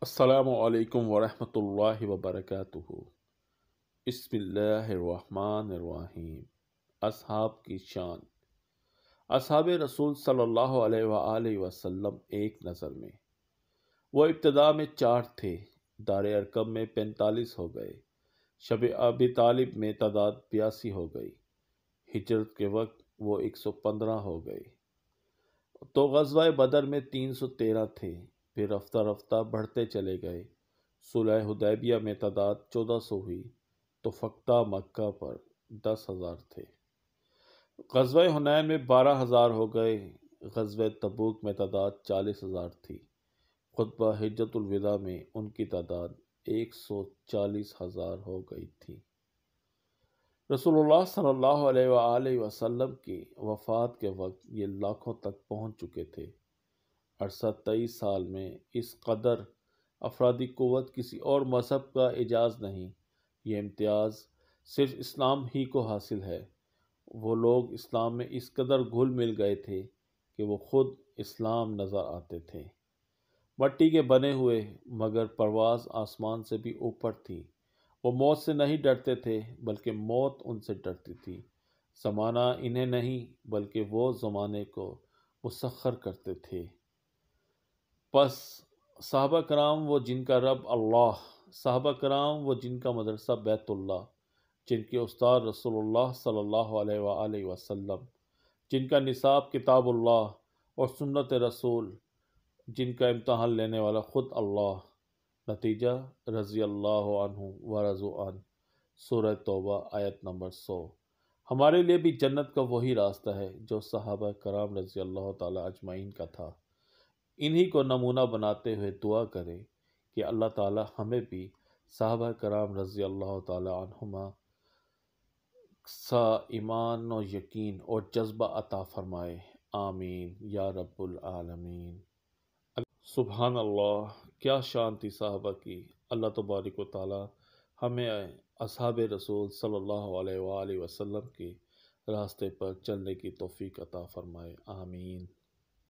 السلام علیکم ورحمۃ اللہ وبرکاتہ۔ بسم اللہ الرحمن الرحیم۔ اصحاب کی شان۔ اصحاب رسول صلی اللہ علیہ وآلہ وسلم ایک نظر میں وہ ابتدا میں 4 تھے، دار ارقم میں 45 ہو گئے، شب ابی طالب میں تعداد 82 ہو گئی، ہجرت کے وقت وہ 115 ہو گئے، تو غزوہ بدر میں 313 تھے، پھر رفتہ رفتہ بڑھتے چلے گئے، صلح حدیبیہ میں تعداد 1400 ہوئی، تو فقط مکہ پر 10,000 تھے، غزوہ حنین میں 12,000 ہو گئے، غزوہ تبوک میں تعداد 40,000 تھی، خطبہ حجۃ الوداع میں ان کی تعداد 140,000 ہو گئی تھی۔ رسول اللہ صلی اللہ علیہ وآلہ وسلم کی وفات کے وقت یہ لاکھوں تک پہنچ چکے تھے۔ عرصہ 23 سال میں اس قدر افرادی قوت کسی اور مذہب کا اعجاز نہیں، یہ امتیاز صرف اسلام ہی کو حاصل ہے۔ وہ لوگ اسلام میں اس قدر گھل مل گئے تھے کہ وہ خود اسلام نظر آتے تھے، مٹی کے بنے ہوئے، مگر پرواز آسمان سے بھی اوپر تھی۔ وہ موت سے نہیں ڈرتے تھے بلکہ موت ان سے ڈرتی تھی۔ زمانہ انہیں نہیں بلکہ وہ زمانے کو مسخر کرتے تھے۔ پس صحابہ کرام وہ جن کا رب اللہ، صحابہ کرام وہ جن کا مدرسہ بیت اللہ، جن کے استاد رسول اللہ صلی اللہ علیہ وآلہ وسلم، جن کا نصاب کتاب اللہ اور سنت رسول، جن کا امتحان لینے والا خود اللہ، نتیجہ رضی اللہ عنہ ورضوا عنہ، سورہ توبہ آیت نمبر 100۔ ہمارے لیے بھی جنت کا وہی راستہ ہے جو صحابہ کرام رضی اللہ تعالیٰ اجمعین کا تھا۔ انہی کو نمونہ بناتے ہوئے دعا کرے کہ اللہ تعالیٰ ہمیں بھی صحابہ کرام رضی اللہ تعالیٰ عنہما سا ایمان و یقین اور جذبہ عطا فرمائے، آمین یا رب العالمین۔ سبحان اللہ، کیا شان تھی صحابہ کی۔ اللہ تبارک و تعالیٰ ہمیں اصحاب رسول صلی اللہ علیہ وآلہ وسلم کے راستے پر چلنے کی توفیق عطا فرمائے، آمین۔